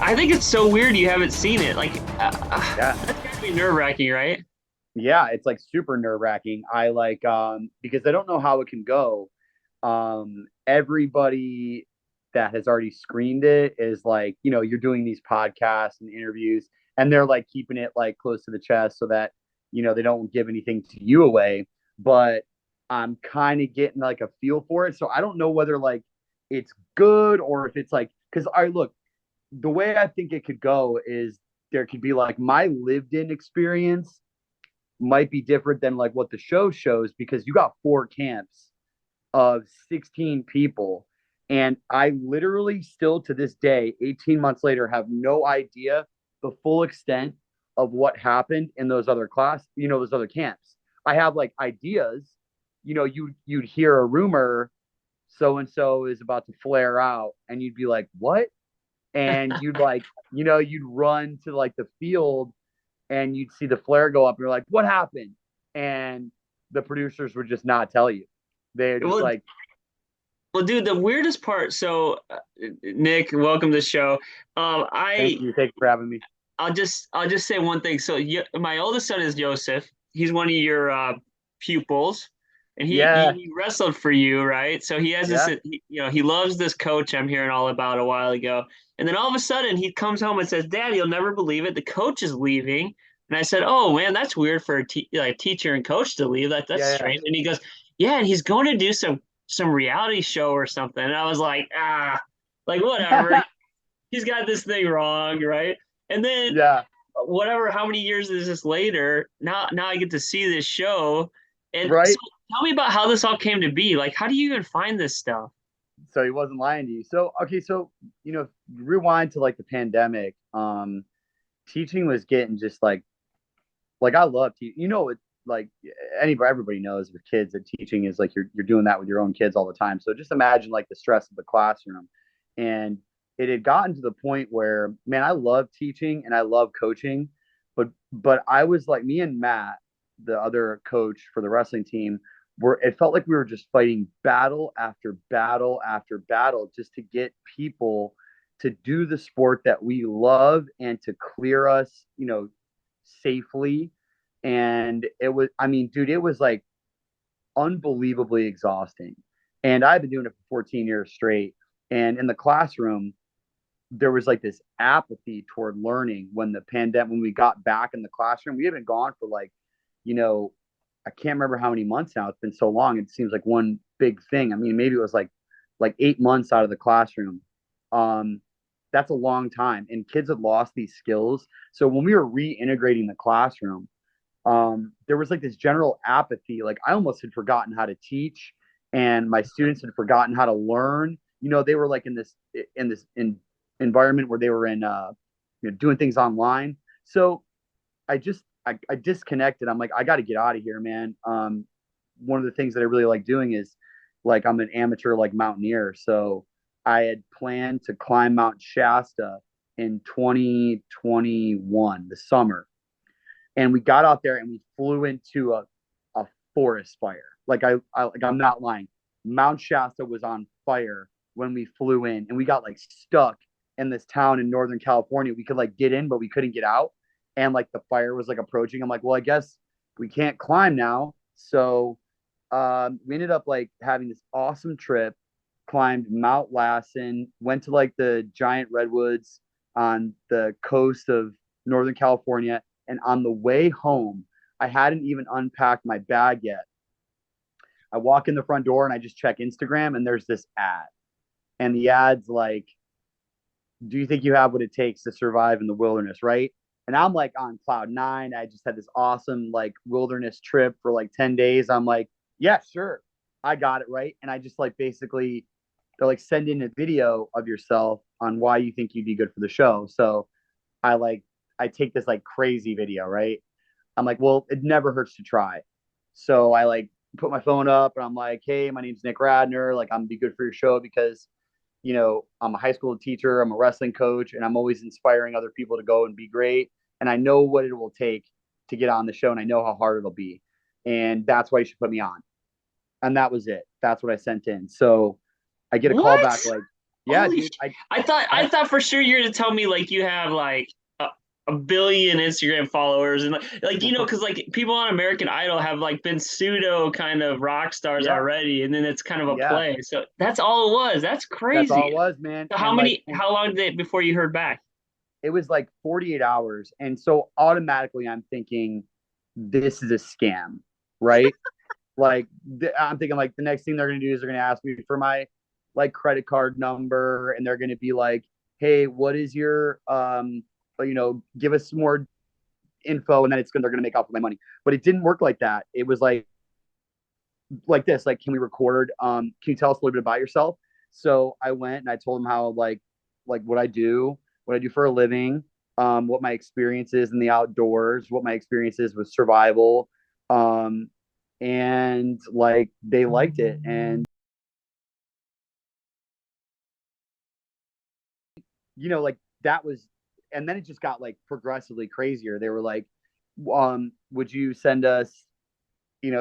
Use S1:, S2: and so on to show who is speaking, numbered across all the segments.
S1: I think it's so weird you haven't seen it. Like,
S2: Yeah.
S1: that's gotta be nerve-wracking, right?
S2: Yeah, it's like super nerve-wracking. I like because I don't know how it can go. Everybody that has already screened it is like, you're doing these podcasts and interviews, and they're like keeping it like close to the chest so that, they don't give anything to you away. But I'm kind of getting like a feel for it. So I don't know whether like it's good or if it's like, because I look, the way I think it could go is there could be like my lived in experience might be different than like what the show shows because you got four camps of 16 people. And I literally still to this day, 18 months later, have no idea the full extent of what happened in those other those other camps. I have like ideas, you'd hear a rumor so and so is about to flare out, and you'd be like, what? And you'd like, you'd run to like the field and you'd see the flare go up and you're like, what happened? And the producers would just not tell you. They're just
S1: Well,
S2: like,
S1: well, dude, the weirdest part. So, Nick, welcome to the show.
S2: thank you. Thanks for having me.
S1: I'll just say one thing. So, my oldest son is Joseph. He's one of your pupils, and
S2: Yeah.
S1: he wrestled for you, right? So he has this,
S2: Yeah.
S1: he loves this coach I'm hearing all about a while ago. And then all of a sudden, he comes home and says, "Dad, you'll never believe it. The coach is leaving." And I said, "Oh man, that's weird for like teacher and coach to leave. That's
S2: Yeah. Yeah.
S1: strange." And he goes, "Yeah, and he's going to do some reality show or something." And I was like, like whatever. He's got this thing wrong, right? And then
S2: Yeah.
S1: whatever, how many years is this later? Now I get to see this show, and so
S2: Right.
S1: tell me about how this all came to be. Like, how do you even find this stuff?
S2: So he wasn't lying to you. So, okay. So, rewind to like the pandemic. Teaching was getting just like I love teaching. It like everybody knows with kids that teaching is like you're doing that with your own kids all the time. So just imagine like the stress of the classroom, and it had gotten to the point where man, I love teaching and I love coaching, but I was like me and Matt, the other coach for the wrestling team, were it felt like we were just fighting battle after battle after battle just to get people to do the sport that we love and to clear us, safely. And it was, I mean, dude, it was like unbelievably exhausting. And I've been doing it for 14 years straight. And in the classroom, there was like this apathy toward learning when when we got back in the classroom. We had been gone for like, you know, I can't remember how many months now. It's been so long. It seems like one big thing. I mean, maybe it was like 8 months out of the classroom. Um, that's a long time. And kids had lost these skills. So when we were reintegrating the classroom, there was like this general apathy. Like I almost had forgotten how to teach, and my students had forgotten how to learn. They were like in environment where they were in doing things online. So I disconnected. I'm like, I got to get out of here, man. One of the things that I really like doing is like I'm an amateur like mountaineer. So I had planned to climb Mount Shasta in 2021, the summer, and we got out there and we flew into a forest fire. Like I'm not lying. Mount Shasta was on fire when we flew in, and we got like stuck in this town in Northern California. We could like get in, but we couldn't get out, and like the fire was like approaching. I'm like, well, I guess we can't climb now. So we ended up like having this awesome trip. Climbed Mount Lassen, went to like the giant redwoods on the coast of Northern California, and on the way home, I hadn't even unpacked my bag yet. I walk in the front door and I just check Instagram, and there's this ad. And the ad's like, do you think you have what it takes to survive in the wilderness? Right. And I'm like on cloud nine. I just had this awesome like wilderness trip for like 10 days. I'm like, yeah, sure. I got it. Right. And I just like basically, they're like, send in a video of yourself on why you think you'd be good for the show. So I like, I take this like crazy video. Right. I'm like, well, it never hurts to try. So I like put my phone up and I'm like, hey, my name's Nick Radner. Like, I'm gonna be good for your show because, I'm a high school teacher, I'm a wrestling coach, and I'm always inspiring other people to go and be great. And I know what it will take to get on the show, and I know how hard it'll be. And that's why you should put me on. And that was it. That's what I sent in. So I get a call back
S1: What?
S2: like, Yeah,
S1: Holy
S2: dude.
S1: sh- I thought for sure you're gonna tell me like you have like a billion Instagram followers and like because like people on American Idol have like been pseudo kind of rock stars
S2: Yeah,
S1: already, and then it's kind of a
S2: yeah.
S1: play. So that's all it was. That's
S2: That's all it
S1: crazy.
S2: was, man.
S1: So
S2: And like, and
S1: how long did it before you heard back?
S2: it was like 48 hours. And so automatically I'm thinking, this is a scam, right? Like, I'm thinking like the next thing they're going to do is they're going to ask me for my like credit card number, and they're going to be like, hey, what is your, give us some more info. And then they're going to make off with my money. But it didn't work like that. It was like this, like, can we record? Can you tell us a little bit about yourself? So I went and I told them how like what I do for a living, what my experience is in the outdoors, what my experience is with survival. And like they liked it. And like that was, and then it just got like progressively crazier. They were like, would you send us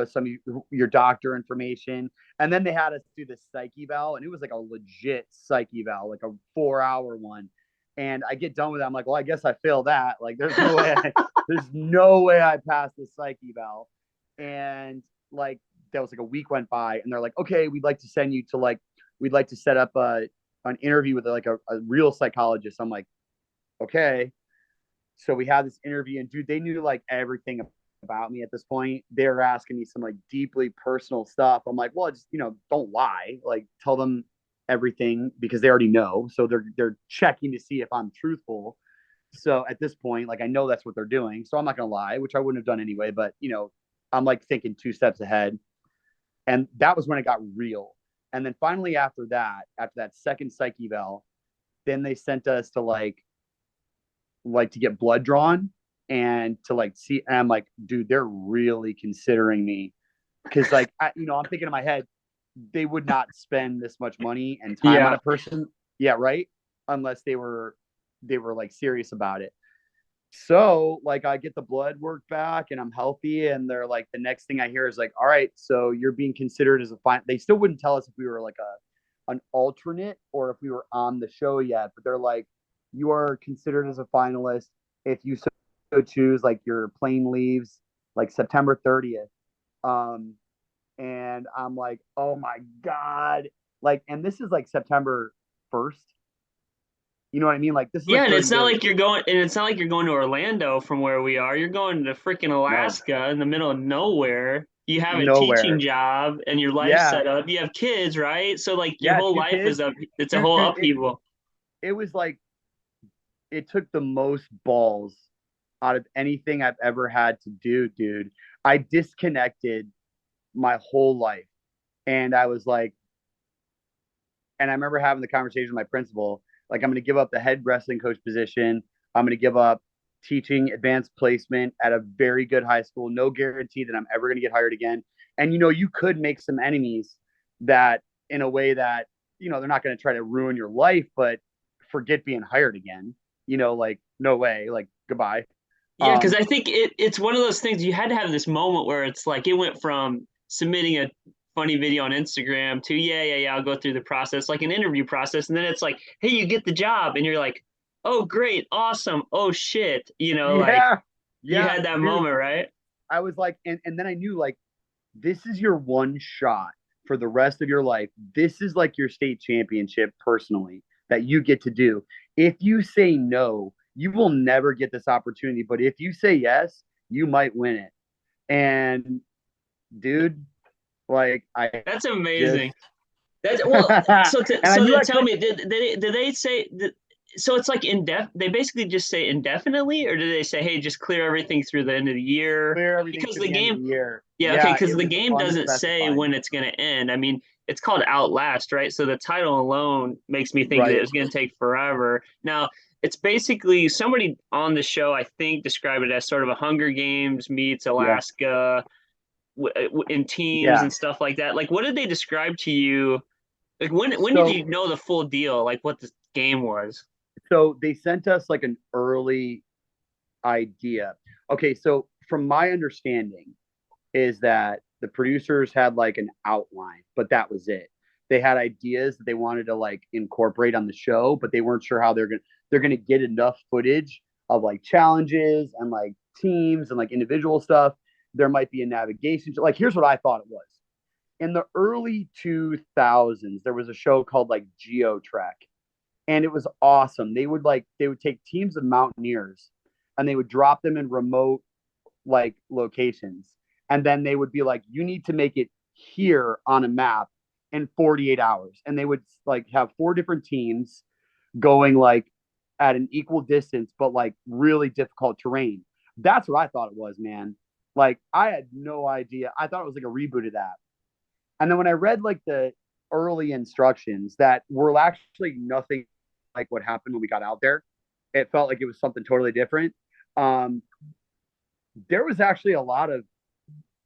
S2: some of your doctor information? And then they had us do this psych eval, and it was like a legit psych eval, like a 4 hour one. And I get done with it. I'm like, well, I guess I failed that. Like, there's no way I passed this psych eval. And like, that was like a week went by, and they're like, okay, we'd like to set up an interview with like a real psychologist. I'm like, okay. So we had this interview, and dude, they knew like everything about me at this point. They're asking me some like deeply personal stuff. I'm like, well, just don't lie. Like, tell them everything because they already know. So they're checking to see if I'm truthful. So at this point, like I know that's what they're doing. So I'm not gonna lie, which I wouldn't have done anyway. But I'm like thinking two steps ahead, and that was when it got real. And then finally, after that second psych eval, then they sent us to like to get blood drawn and to like see. And I'm like, dude, they're really considering me because I'm thinking in my head, they would not spend this much money and time on
S1: Yeah.
S2: a person. Yeah, right. Unless they were like serious about it. So like I get the blood work back and I'm healthy, and they're like, the next thing I hear is like, all right, so you're being considered as a fine. They still wouldn't tell us if we were like an alternate or if we were on the show yet, but they're like, you are considered as a finalist if you so choose. Like your plane leaves like September 30th. Um, and I'm like, oh my god, like, and this is like September 1st. You know what I mean? Like this is
S1: Yeah,
S2: like
S1: and
S2: 30 days.
S1: it's not like you're going to Orlando from where we are. You're going to freaking
S2: No,
S1: Alaska in the middle of nowhere. You have a teaching
S2: nowhere.
S1: job and your life
S2: Yeah,
S1: set up. You have kids, right? So like your
S2: yeah,
S1: whole
S2: two
S1: life is
S2: kids,
S1: up. It's a
S2: dude.
S1: whole
S2: Dude,
S1: upheaval.
S2: it was like it took the most balls out of anything I've ever had to do, dude. I disconnected my whole life. And I was like, and I remember having the conversation with my principal, like, I'm going to give up the head wrestling coach position. I'm going to give up teaching advanced placement at a very good high school. No guarantee that I'm ever going to get hired again. And, you could make some enemies that in a way that, they're not going to try to ruin your life, but forget being hired again, like, no way, like, goodbye.
S1: Yeah, because
S2: Um,
S1: I think it's one of those things you had to have this moment where it's like it went from submitting a funny video on Instagram to yeah, I'll go through the process, like an interview process, and then it's like, hey, you get the job, and you're like, oh, great, awesome, oh shit, like
S2: yeah,
S1: you
S2: yeah,
S1: had that
S2: dude.
S1: moment, right?
S2: I was like, and then I knew like this is your one shot for the rest of your life. This is like your state championship personally that you get to do. If you say no, you will never get this opportunity. But if you say yes, you might win it. And dude, like I
S1: That's
S2: just
S1: amazing. That's well.
S2: and I
S1: So
S2: knew
S1: to
S2: I
S1: tell
S2: couldn't.
S1: me, did they say that? So it's like They basically just say indefinitely, or do they say, hey, just clear everything through the end of the year?
S2: Clear everything
S1: Because
S2: to
S1: the
S2: the end of
S1: game,
S2: the year.
S1: yeah, okay,
S2: Yeah,
S1: because
S2: it
S1: the
S2: was
S1: game doesn't say
S2: unspecified.
S1: when it's going to end. I mean, it's called Outlast, right? So the title alone makes me think that
S2: Right.
S1: it's going to take forever. Now, it's basically somebody on the show, I think, described it as sort of a Hunger Games meets
S2: Yeah.
S1: Alaska in teams
S2: Yeah.
S1: and stuff like that. Like, what did they describe to you? Like, when did
S2: So
S1: you know the full deal? Like, what the game was?
S2: so they sent us like an early idea. Okay, so from my understanding is that the producers had like an outline, but that was it. they had ideas that they wanted to like incorporate on the show, but they weren't sure how they're gonna get enough footage of like challenges and like teams and like individual stuff. There might be a navigation. Like, here's what I thought it was. In the early 2000s, there was a show called like Geo Trek, and it was awesome. They would take teams of mountaineers and they would drop them in remote like locations, and then they would be like, you need to make it here on a map in 48 hours, and they would like have four different teams going like at an equal distance but like really difficult terrain. That's what I thought it was, man. Like, I had no idea. I thought it was like a reboot of that. And then when I read like the early instructions that were actually nothing like what happened when we got out there, it felt like it was something totally different. um there was actually a lot of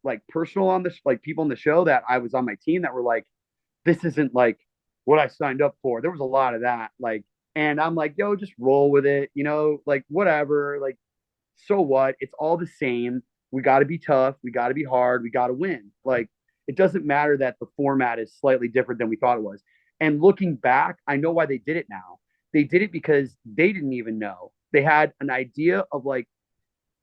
S2: like personal on this, like people in the show that I was on my team that were like, this isn't like what I signed up for. There was a lot of that. Like, and I'm like, yo, just roll with it, like whatever. Like, so what? It's all the same. We got to be tough. We got to be hard. We got to win. Like, it doesn't matter that the format is slightly different than we thought it was. And looking back, I know why they did it now. They did it because they didn't even know. They had an idea of like,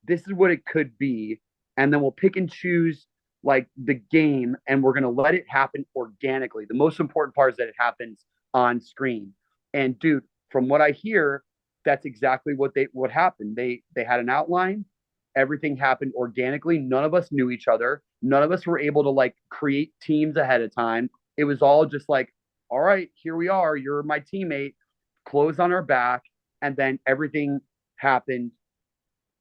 S2: this is what it could be, and then we'll pick and choose like the game, and we're going to let it happen organically. The most important part is that it happens on screen. And dude, from what I hear, that's exactly what happened. They had an outline. Everything happened organically. None of us knew each other. None of us were able to like create teams ahead of time. It was all just like, all right, here we are. You're my teammate. Clothes on our back, and then everything happened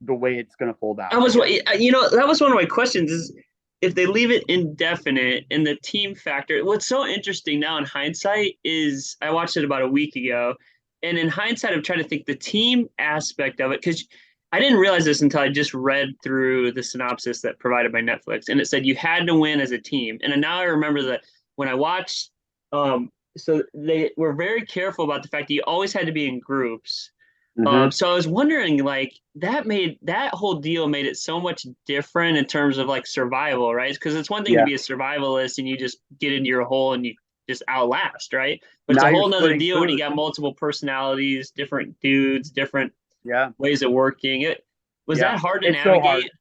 S2: the way it's going to fold
S1: I
S2: out, I
S1: was,
S2: guess.
S1: that was one of my questions is if they leave it indefinite and the team factor. What's so interesting now in hindsight is I watched it about a week ago, and in hindsight, I'm trying to think the team aspect of it because I didn't realize this until I just read through the synopsis that provided by Netflix, and it said you had to win as a team. And now I remember that when I watched, so they were very careful about the fact that you always had to be in groups.
S2: Mm-hmm.
S1: So I was wondering, like, that whole deal made it so much different in terms of like survival, right? Because it's one thing to
S2: Yeah.
S1: be a survivalist and you just get into your hole and you just outlast, right? But it's
S2: Now
S1: a
S2: you're
S1: whole nother
S2: splitting
S1: deal when you
S2: food.
S1: got multiple personalities, different dudes, different
S2: Yeah.
S1: ways of working. It was
S2: Yeah.
S1: that hard to
S2: It's so hard.
S1: navigate?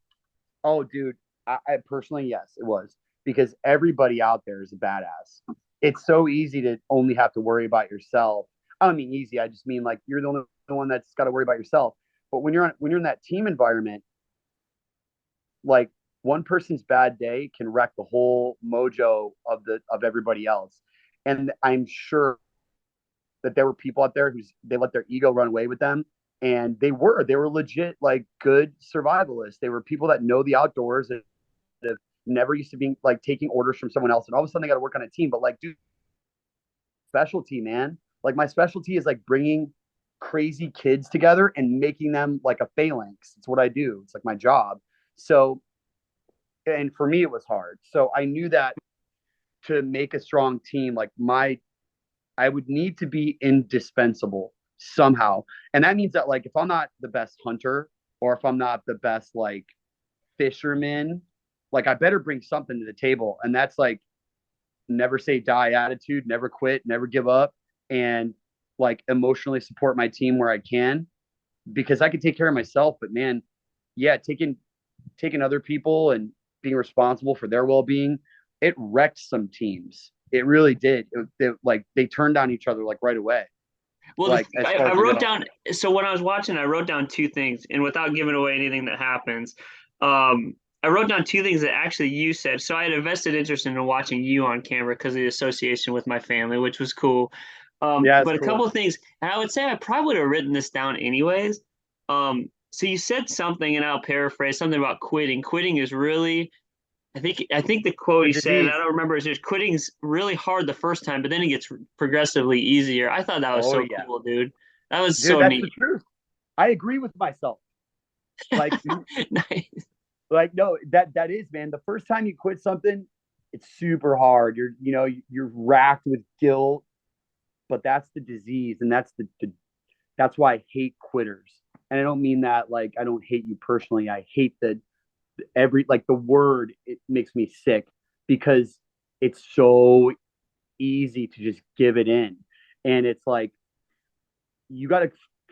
S2: Oh, dude. I personally, yes, it was, because everybody out there is a badass. It's so easy to only have to worry about yourself. I don't mean easy. I just mean like you're the only one that's got to worry about yourself. But when you're in that team environment, like, one person's bad day can wreck the whole mojo of everybody else. And I'm sure that there were people out there who's they let their ego run away with them, and they were legit like good survivalists. They were people that know the outdoors, that have never used to being like taking orders from someone else, and all of a sudden they got to work on a team. But like, dude, specialty, man. Like, my specialty is like bringing crazy kids together and making them like a phalanx. It's what I do. It's like my job. So, and for me it was hard, so I knew that to make a strong team, like my I would need to be indispensable somehow. And that means that, like, if I'm not the best hunter, or if I'm not the best like fisherman, like, I better bring something to the table. And that's like never say die attitude, never quit, never give up, and like emotionally support my team where I can, because I can take care of myself. But man, yeah, taking other people and being responsible for their well-being, it wrecked some teams. It really did. Like, they turned on each other like right away,
S1: Well,
S2: like as far
S1: I
S2: as the
S1: wrote
S2: middle.
S1: down. So when I was watching, I wrote down two things, and without giving away anything that happens, um, I wrote down two things that actually you said. So I had a vested interest in watching you on camera because of the association with my family, which was cool.
S2: Yeah, it's
S1: But a couple
S2: cool.
S1: of things, and I would say I probably would have written this down anyways. So you said something, and I'll paraphrase something about quitting. Quitting is really I think the quote
S2: The
S1: he said, I
S2: disease.
S1: don't remember, is just quitting's really hard the first time, but then it gets progressively easier. I thought that was
S2: Oh
S1: so
S2: yeah,
S1: cool, dude. That was
S2: dude,
S1: so
S2: that's the
S1: neat.
S2: truth. I agree with myself. Like,
S1: Nice.
S2: like, no, that is, man. The first time you quit something, it's super hard. You're racked with guilt, but that's the disease, and that's why I hate quitters. And I don't mean that like I don't hate you personally. I hate the every like the word. It makes me sick because it's so easy to just give it in. And it's like you got to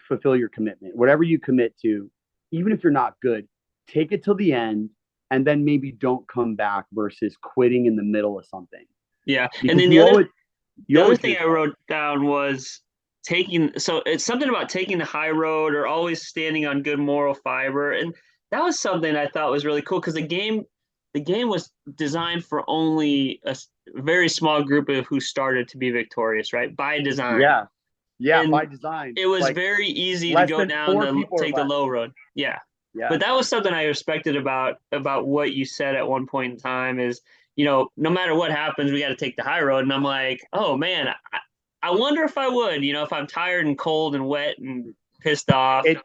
S2: fulfill your commitment. Whatever you commit to, even if you're not good, take it till the end and then maybe don't come back versus quitting in the middle of something
S1: Yeah. And
S2: because
S1: then
S2: you
S1: the
S2: owe
S1: other
S2: it to
S1: thing I
S2: yourself.
S1: wrote down was so it's something about taking the high road or always standing on good moral fiber. And that was something I thought was really cool because the game was designed for only a very small group of who started to be victorious, right? By design.
S2: Yeah. Yeah, by
S1: And
S2: design.
S1: it was
S2: Like
S1: very easy to
S2: less
S1: go
S2: than
S1: down
S2: four
S1: the
S2: people or
S1: take the
S2: less.
S1: low road. Yeah.
S2: Yeah.
S1: But that was something I respected about what you said at one point in time is, no matter what happens, we got to take the high road. And I'm like, oh man, I wonder if I would, if I'm tired and cold and wet and pissed off.
S2: It,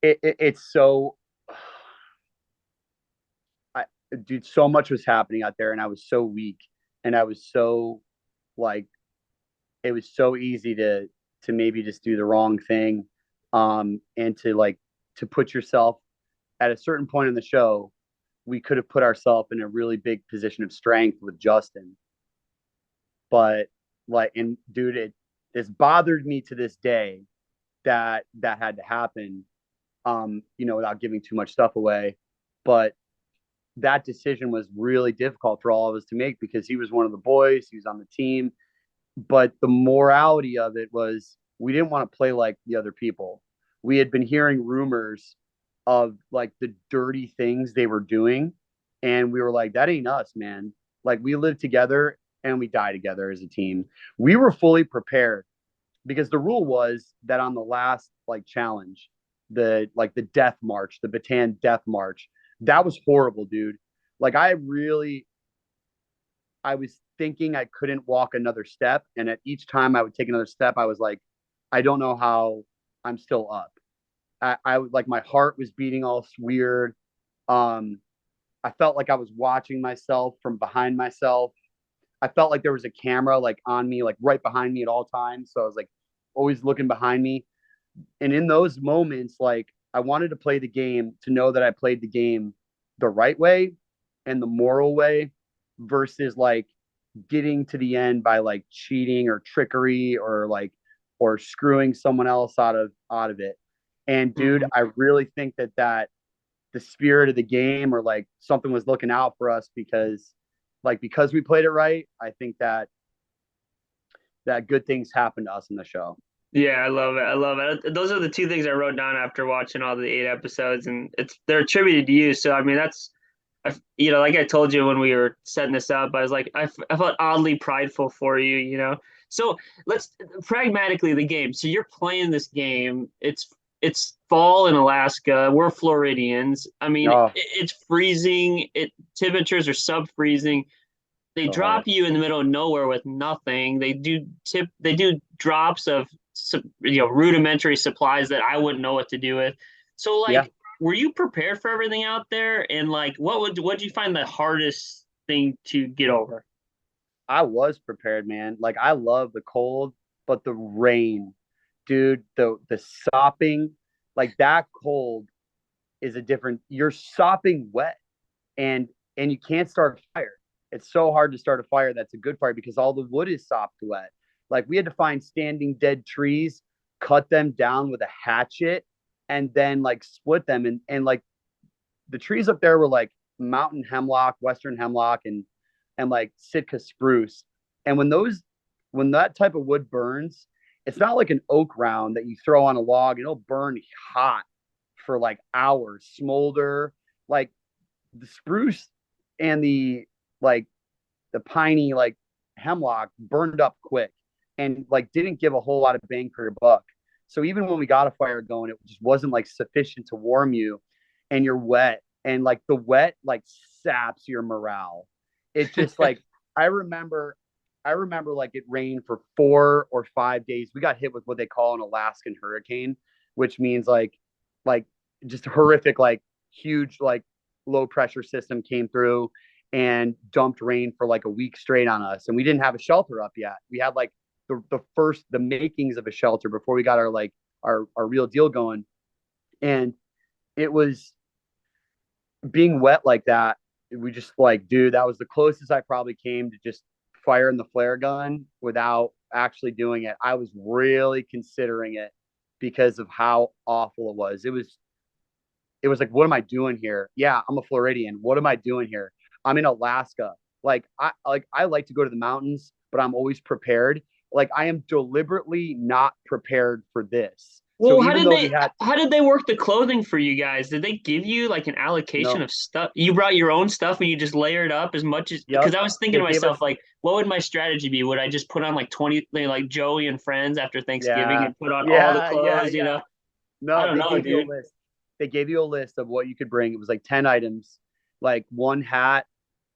S2: it's so I dude, so much was happening out there and I was so weak and I was so like it was so easy to maybe just do the wrong thing and to put yourself at a certain point in the show we could have put ourselves in a really big position of strength with Justin. But and dude, it's bothered me to this day that that had to happen. Without giving too much stuff away. But that decision was really difficult for all of us to make because he was one of the boys, he was on the team. But the morality of it was we didn't want to play like the other people. We had been hearing rumors of like the dirty things they were doing. And we were like, that ain't us, man. Like we live together and we die together as a team. We were fully prepared because the rule was that on the last like challenge, the death march, the Bataan death march, that was horrible, dude. Like I was thinking I couldn't walk another step. And at each time I would take another step, I was like, I don't know how I'm still up. I would like my heart was beating all weird. Um, I felt like I was watching myself from behind myself. I felt like there was a camera like on me, like right behind me at all times. So I was like always looking behind me. And in those moments, like I wanted to play the game to know that I played the game the right way and the moral way versus like getting to the end by like cheating or trickery or screwing someone else out of it. And dude,
S1: Mhm.
S2: I really think that the spirit of the game or like something was looking out for us because we played it right. I think that good things happened to us in the show.
S1: Yeah, I love it. I love it. Those are the two things I wrote down after watching all the 8 episodes, and they're attributed to you. So I mean, like I told you when we were setting this up, I was like, I felt oddly prideful for you. So let's pragmatically the game. So you're playing this game. It's fall in Alaska. We're Floridians. I mean,
S2: Oh,
S1: it's freezing. Temperatures are sub freezing. They
S2: so hard.
S1: drop you in the middle of nowhere with nothing. They do drops of rudimentary supplies that I wouldn't know what to do with. So
S2: Yeah,
S1: like, were you prepared for everything out there? And like, what you find the hardest thing to get over?
S2: I was prepared, man. Like I love the cold, but the rain, dude, the sopping, like that cold is a different. You're sopping wet, and and you can't start a fire. It's so hard to start a fire that's a good fire because all the wood is sopped wet. Like we had to find standing dead trees, cut them down with a hatchet, and then like split them. And like the trees up there were like mountain hemlock, western hemlock, and like Sitka spruce. And when that type of wood burns, it's not like an oak round that you throw on a log. It'll burn hot for like hours, smolder. Like the spruce and like the piney like hemlock burned up quick and like didn't give a whole lot of bang for your buck. So even when we got a fire going, it just wasn't like sufficient to warm you, and you're wet, and like the wet like saps your morale. It just like I remember I remember like it rained for 4 or 5 days. We got hit with what they call an Alaskan hurricane, which means like just horrific, like huge, like low pressure system came through and dumped rain for like a week straight on us. And we didn't have a shelter up yet. We had like the makings of a shelter before we got our like our real deal going. And it was being wet like that. We just like, dude, that was the closest I probably came to just firing the flare gun without actually doing it. I was really considering it because of how awful it was. It was like, what am I doing here? Yeah, I'm a Floridian. What am I doing here? I'm in Alaska. I like to go to the mountains, but I'm always prepared. Like I am deliberately not prepared for this. So
S1: Well,
S2: even though we had
S1: how did they work the clothing for you guys? Did they give you like an allocation
S2: no,
S1: of stuff? You brought your own stuff and you just layered up as much as because
S2: yep,
S1: I was thinking
S2: they
S1: to
S2: gave
S1: myself
S2: us
S1: like, what would my strategy be? Would I just put on like 20 like Joey and Friends after Thanksgiving
S2: yeah,
S1: and put on all the
S2: yeah,
S1: clothes,
S2: yeah.
S1: I
S2: No,
S1: don't
S2: they
S1: know,
S2: gave you a
S1: dude.
S2: list. They gave you a list of what you could bring. It was like 10 items, like one hat,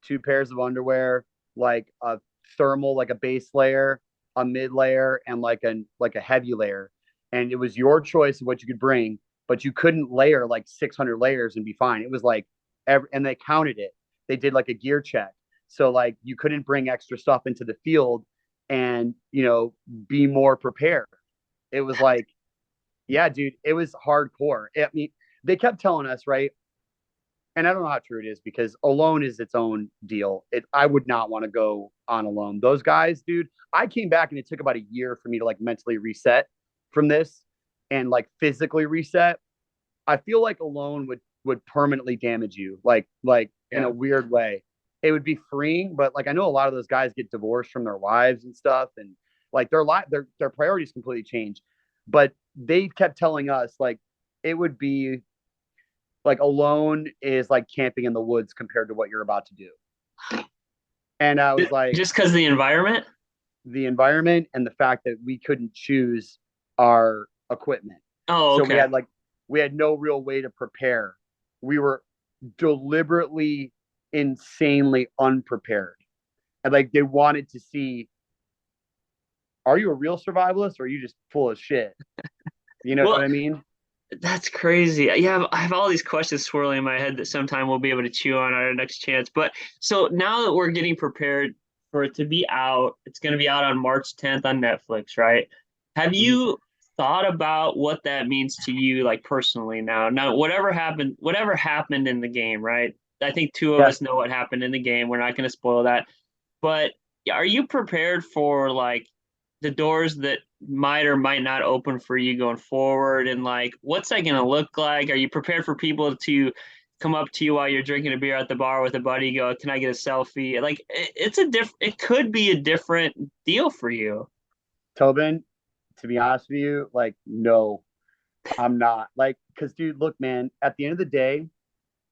S2: two pairs of underwear, like a thermal, like a base layer, a mid layer, and like a heavy layer. And it was your choice of what you could bring, but you couldn't layer like 600 layers and be fine. It was like and they counted it. They did like a gear check. So like you couldn't bring extra stuff into the field and, be more prepared. It was like, yeah, dude, it was hardcore. I mean, they kept telling us, right? And I don't know how true it is because alone is its own deal. I would not want to go on alone. Those guys, dude, I came back and it took about a year for me to like mentally reset from this and like physically reset. I feel like alone would permanently damage you, like in a
S1: Yeah.
S2: weird way. It would be freeing, but like I know a lot of those guys get divorced from their wives and stuff, and like their priorities completely change. But they kept telling us like it would be like alone is like camping in the woods compared to what you're about to do. And I was like,
S1: Just because of the environment?
S2: the environment and the fact that we couldn't choose our equipment.
S1: Oh,
S2: So
S1: okay.
S2: we had no real way to prepare. We were deliberately insanely unprepared. And like they wanted to see, are you a real survivalist or are you just full of shit? You know what
S1: Well,
S2: I mean?
S1: that's crazy. Yeah, I have all these questions swirling in my head that sometime we'll be able to chew on our next chance. But so now that we're getting prepared for it to be out, it's going to be out on March 10th on Netflix, right? Have
S2: Mhm.
S1: you thought about what that means to you, like personally now? Now, whatever happened in the game, right? I think two of
S2: Yes.
S1: us know what happened in the game. We're not going to spoil that. But are you prepared for like the doors that might or might not open for you going forward? And like, what's that going to look like? Are you prepared for people to come up to you while you're drinking a beer at the bar with a buddy, go, "Can I get a selfie?" Like, it could be a different deal for you.
S2: Tobin, to be honest with you, like, no, I'm not. Like, because, dude, look, man, at the end of the day,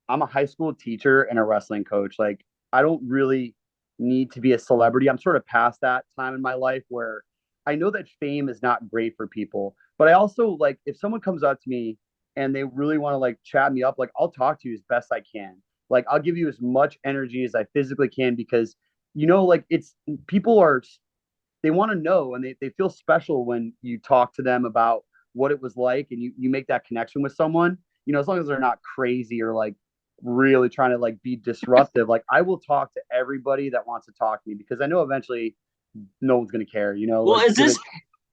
S2: I'm a high school teacher and a wrestling coach. Like, I don't really need to be a celebrity. I'm sort of past that time in my life where I know that fame is not great for people. But I also like if someone comes up to me and they really want to like chat me up, like I'll talk to you as best I can. Like I'll give you as much energy as I physically can because like it's people are they want to know and they feel special when you talk to them about what it was like and you make that connection with someone, as long as they're not crazy or like really trying to like be disruptive. Like I will talk to everybody that wants to talk to me because I know eventually no one's gonna care,
S1: Well,
S2: like gonna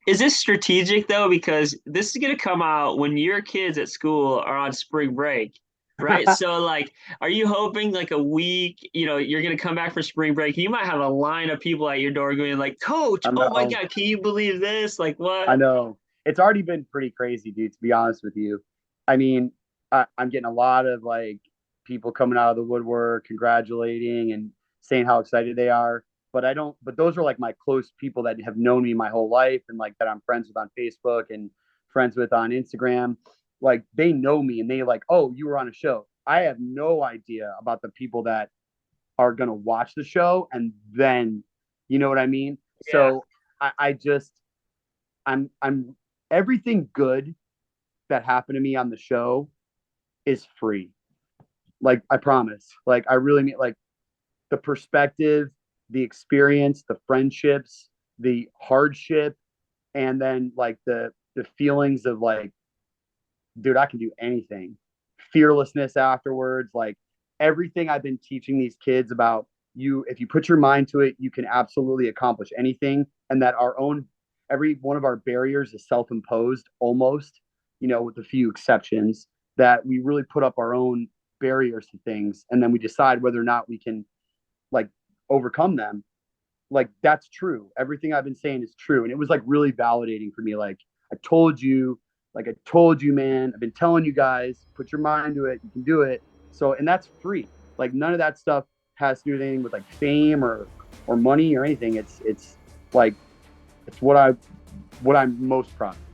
S1: is this strategic though? Because this is going to come out when your kids at school are on spring break, right? So, like, are you hoping like a week, you're going to come back for spring break? You might have a line of people at your door going like, "Coach,
S2: I
S1: oh my
S2: know,
S1: God, can you believe this? Like,
S2: I
S1: what?"
S2: know. It's already been pretty crazy, dude, to be honest with you. I mean, I'm getting a lot of like people coming out of the woodwork, congratulating and saying how excited they are. But I don't, but those are like my close people that have known me my whole life and like that I'm friends with on Facebook and friends with on Instagram. Like they know me and they like, oh, you were on a show. I have no idea about the people that are going to watch the show and then, you know what I mean?
S1: Yeah.
S2: So I just, I'm everything good that happened to me on the show is free. Like I promise. Like I really mean like the perspective, the experience, the friendships, the hardship, and then like the feelings of like, dude, I can do anything. Fearlessness afterwards, like everything I've been teaching these kids about you, if you put your mind to it, you can absolutely accomplish anything. And that every one of our barriers is self imposed almost, with a few exceptions, that we really put up our own barriers to things. And then we decide whether or not we can like overcome them. like that's true. Everything I've been saying is true. And it was like really validating for me. Like I told you, I told you, man, I've been telling you guys, put your mind to it. You can do it. So, and that's free. Like none of that stuff has to do with anything with like fame or money or anything. It's like, it's what I'm most proud of.